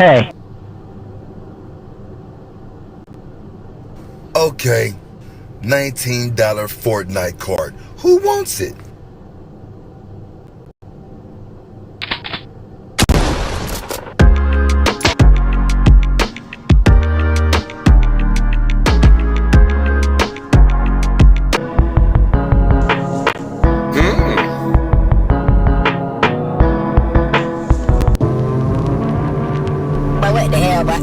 Hey. Okay, $19 Fortnite card. Who wants it? But what the hell, but?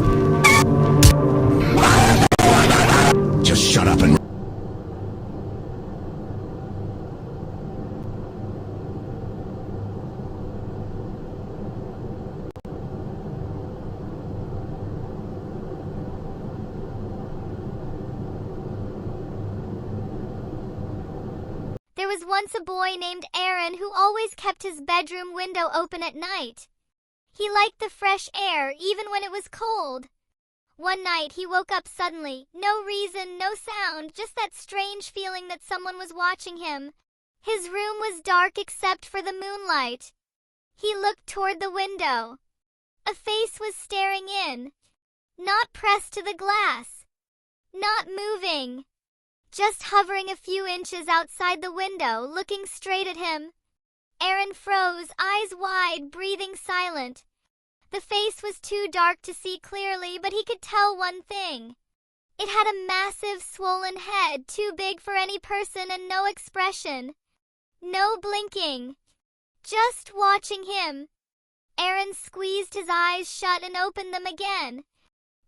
Just shut up and... There was once a boy named Aaron who always kept his bedroom window open at night. He liked the fresh air even when it was cold. One night he woke up suddenly, no reason, no sound, just that strange feeling that someone was watching him. His room was dark except for the moonlight. He looked toward the window. A face was staring in, not pressed to the glass, not moving. Just hovering a few inches outside the window, looking straight at him. Aaron froze, eyes wide, breathing silent. The face was too dark to see clearly, but he could tell one thing. It had a massive, swollen head, too big for any person, and no expression. No blinking. Just watching him. Aaron squeezed his eyes shut and opened them again.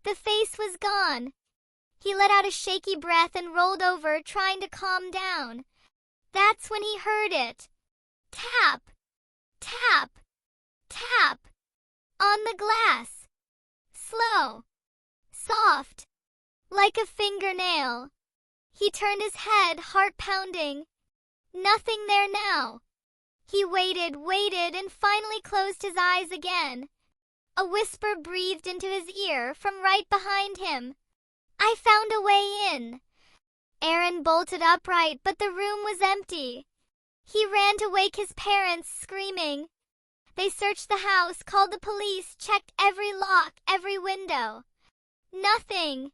The face was gone. He let out a shaky breath and rolled over, trying to calm down. That's when he heard it. Tap, tap, tap. On the glass. Slow. Soft. Like a fingernail. He turned his head, heart pounding. Nothing there now. He waited, and finally closed his eyes again. A whisper breathed into his ear from right behind him. I found a way in. Aaron bolted upright, but the room was empty. He ran to wake his parents, screaming. They searched the house, called the police, checked every lock, every window. Nothing.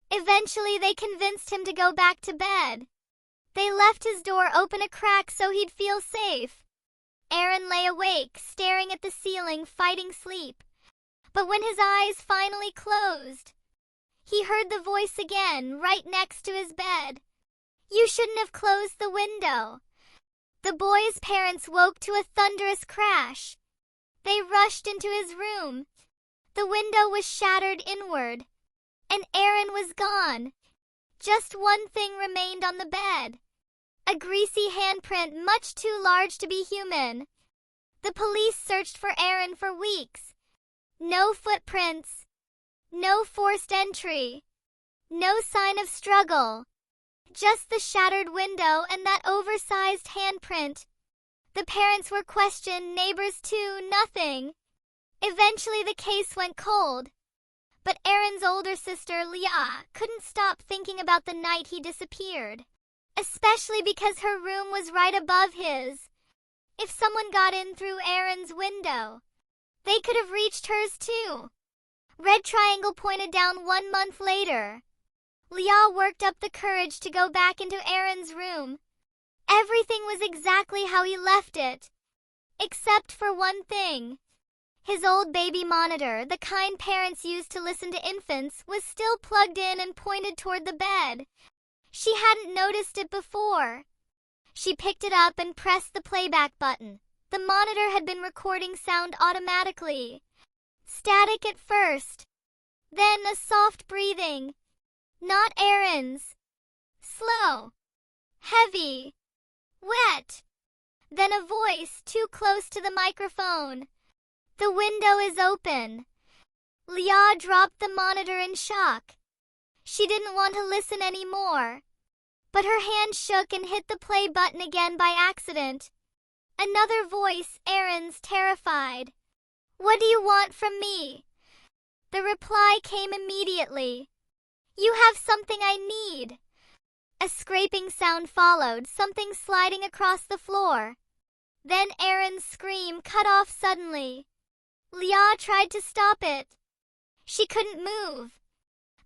Eventually, they convinced him to go back to bed. They left his door open a crack so he'd feel safe. Aaron lay awake, staring at the ceiling, fighting sleep. But when his eyes finally closed, he heard the voice again, right next to his bed. You shouldn't have closed the window. The boy's parents woke to a thunderous crash. They rushed into his room. The window was shattered inward, and Aaron was gone. Just one thing remained on the bed. A greasy handprint much too large to be human. The police searched for Aaron for weeks. No footprints. No forced entry. No sign of struggle. Just the shattered window and that oversized handprint. The parents were questioned, neighbors too, nothing. Eventually the case went cold. But Aaron's older sister, Leah, couldn't stop thinking about the night he disappeared. Especially because her room was right above his. If someone got in through Aaron's window, they could have reached hers too. Red triangle pointed down 1 month later. Leah worked up the courage to go back into Aaron's room. Everything was exactly how he left it. Except for one thing. His old baby monitor, the kind parents used to listen to infants, was still plugged in and pointed toward the bed. She hadn't noticed it before. She picked it up and pressed the playback button. The monitor had been recording sound automatically. Static at first. Then a soft breathing. Not Aaron's. Slow. Heavy. Wet. Then a voice too close to the microphone. The window is open. Leah dropped the monitor in shock. She didn't want to listen anymore. But her hand shook and hit the play button again by accident. Another voice, Aaron's, terrified. What do you want from me? The reply came immediately. You have something I need. A scraping sound followed, something sliding across the floor. Then Aaron's scream cut off suddenly. Leah tried to stop it. She couldn't move.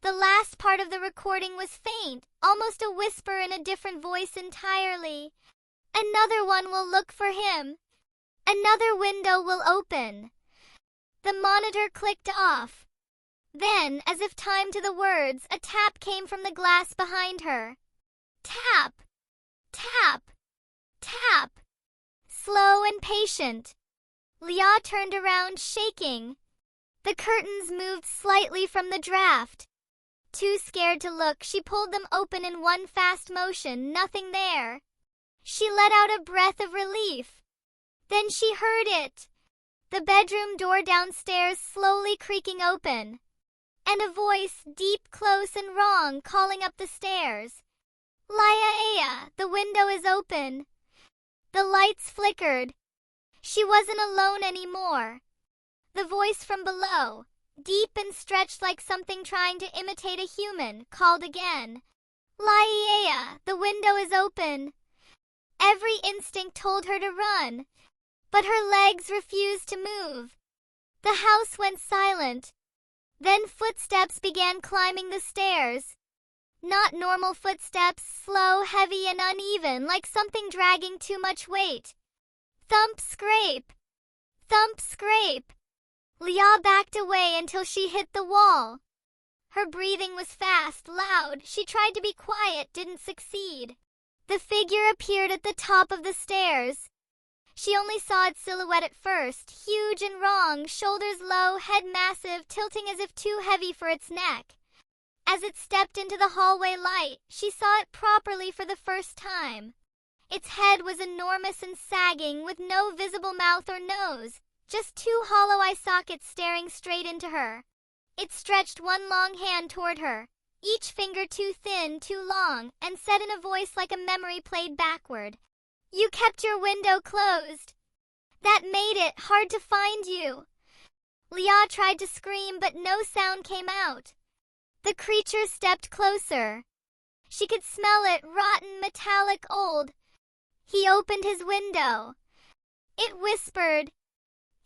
The last part of the recording was faint, almost a whisper in a different voice entirely. Another one will look for him. Another window will open. The monitor clicked off. Then, as if timed to the words, a tap came from the glass behind her. Tap! Tap! Tap! Slow and patient. Leah turned around, shaking. The curtains moved slightly from the draft. Too scared to look, she pulled them open in one fast motion, nothing there. She let out a breath of relief. Then she heard it. The bedroom door downstairs slowly creaking open. And a voice, deep, close, and wrong, calling up the stairs. Laia, the window is open. The lights flickered. She wasn't alone anymore. The voice from below, deep and stretched like something trying to imitate a human, called again. Laia, the window is open. Every instinct told her to run, but her legs refused to move. The house went silent. Then footsteps began climbing the stairs. Not normal footsteps, slow, heavy, and uneven, like something dragging too much weight. Thump, scrape. Thump, scrape. Leah backed away until she hit the wall. Her breathing was fast, loud. She tried to be quiet, didn't succeed. The figure appeared at the top of the stairs. She only saw its silhouette at first, huge and wrong, shoulders low, head massive, tilting as if too heavy for its neck. As it stepped into the hallway light, she saw it properly for the first time. Its head was enormous and sagging, with no visible mouth or nose, just two hollow eye sockets staring straight into her. It stretched one long hand toward her, each finger too thin, too long, and said in a voice like a memory played backward, "You kept your window closed. That made it hard to find you." Leah tried to scream, but no sound came out. The creature stepped closer. She could smell it, rotten, metallic, old. He opened his window. It whispered,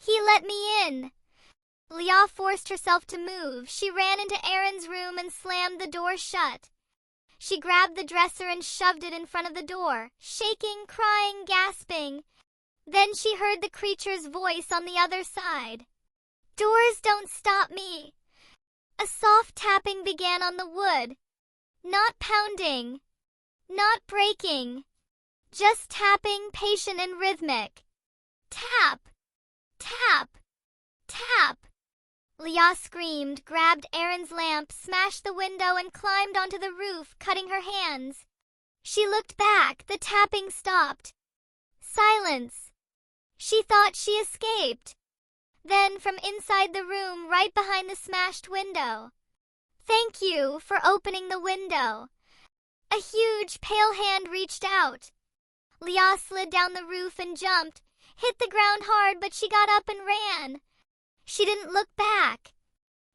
"He let me in." Leah forced herself to move. She ran into Aaron's room and slammed the door shut. She grabbed the dresser and shoved it in front of the door, shaking, crying, gasping. Then she heard the creature's voice on the other side. "Doors don't stop me." A soft tapping began on the wood. Not pounding. Not breaking. Just tapping, patient and rhythmic. Tap. Tap. Tap. Leah screamed, grabbed Aaron's lamp, smashed the window, and climbed onto the roof, cutting her hands. She looked back. The tapping stopped. Silence. She thought she escaped. Then, from inside the room, right behind the smashed window. "Thank you for opening the window." A huge, pale hand reached out. Leah slid down the roof and jumped, hit the ground hard, but she got up and ran. She didn't look back.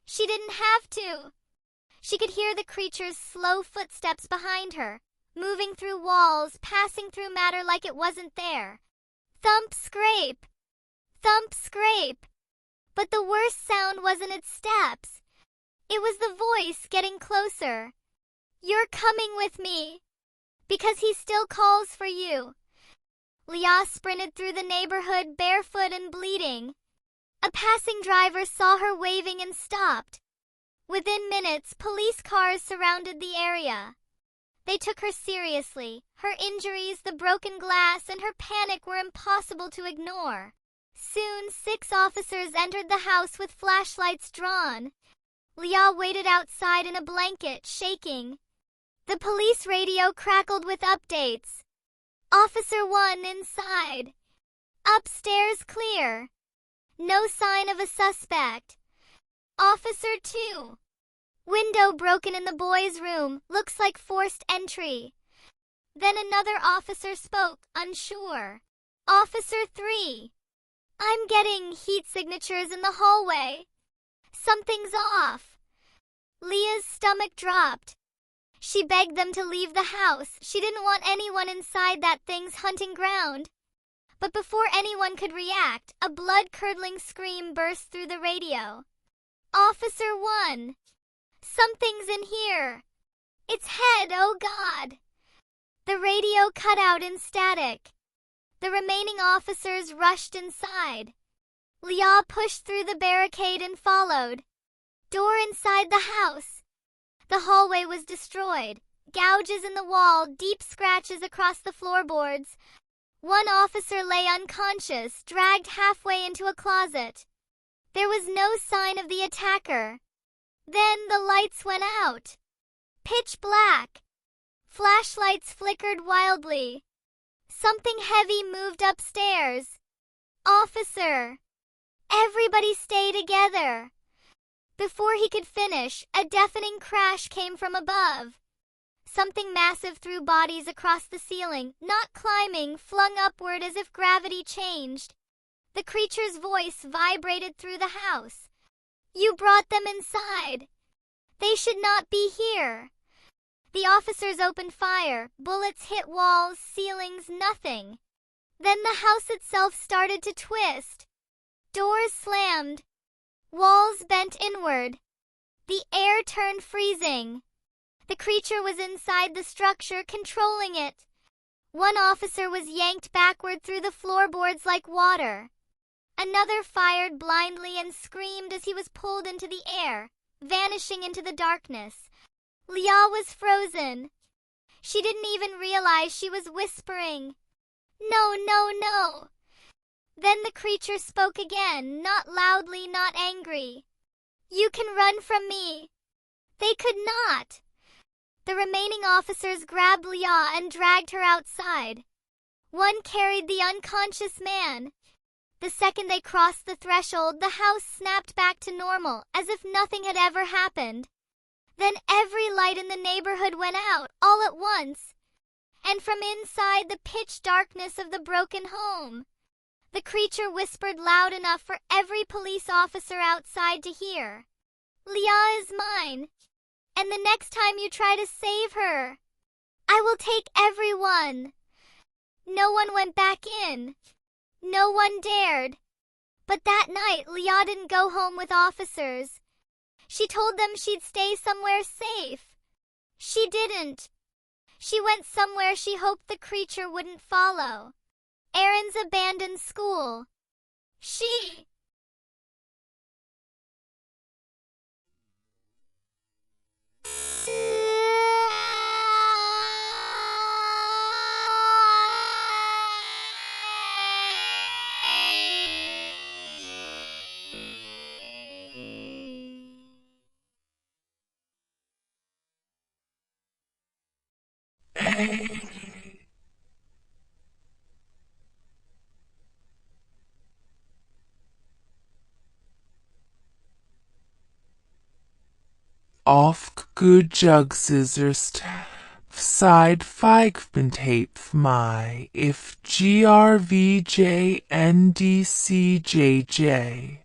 She didn't have to. She could hear the creature's slow footsteps behind her, moving through walls, passing through matter like it wasn't there. Thump, scrape. Thump, scrape. But the worst sound wasn't its steps. It was the voice getting closer. "You're coming with me, because he still calls for you." Leah sprinted through the neighborhood, barefoot and bleeding. A passing driver saw her waving and stopped. Within minutes, police cars surrounded the area. They took her seriously. Her injuries, the broken glass, and her panic were impossible to ignore. Soon, 6 officers entered the house with flashlights drawn. Leah waited outside in a blanket, shaking. The police radio crackled with updates. "Officer 1 inside. Upstairs clear. No sign of a suspect. Officer 2. Window broken in the boys' room. Looks like forced entry." Then another officer spoke, unsure. "Officer 3. I'm getting heat signatures in the hallway. Something's off." Leah's stomach dropped. She begged them to leave the house. She didn't want anyone inside that thing's hunting ground. But before anyone could react, a blood-curdling scream burst through the radio. Officer 1. Something's in here. Its head, oh God. The radio cut out in static. The remaining officers rushed inside. Leah pushed through the barricade and followed. Door inside the house. The hallway was destroyed. Gouges in the wall, deep scratches across the floorboards. One officer lay unconscious, dragged halfway into a closet. There was no sign of the attacker. Then the lights went out. Pitch black. Flashlights flickered wildly. Something heavy moved upstairs. Officer! Everybody stay together. Before he could finish, a deafening crash came from above. Something massive threw bodies across the ceiling, not climbing, flung upward as if gravity changed. The creature's voice vibrated through the house. You brought them inside. They should not be here. The officers opened fire. Bullets hit walls, ceilings, nothing. Then the house itself started to twist. Doors slammed. Walls bent inward. The air turned freezing. The creature was inside the structure, controlling it. One officer was yanked backward through the floorboards like water. Another fired blindly and screamed as he was pulled into the air, vanishing into the darkness. Leah was frozen. She didn't even realize she was whispering, "No, no, no." Then the creature spoke again, not loudly, not angry. "You can run from me." They could not. The remaining officers grabbed Leah and dragged her outside. One carried the unconscious man. The second they crossed the threshold, the house snapped back to normal, as if nothing had ever happened. Then every light in the neighborhood went out, all at once. And from inside the pitch darkness of the broken home, the creature whispered loud enough for every police officer outside to hear. "Leah is mine. And the next time you try to save her, I will take everyone." No one went back in. No one dared. But that night, Leah didn't go home with officers. She told them she'd stay somewhere safe. She didn't. She went somewhere she hoped the creature wouldn't follow. Aaron's abandoned school. She... Off good jug scissors side 5 my if GRVJNDCJJ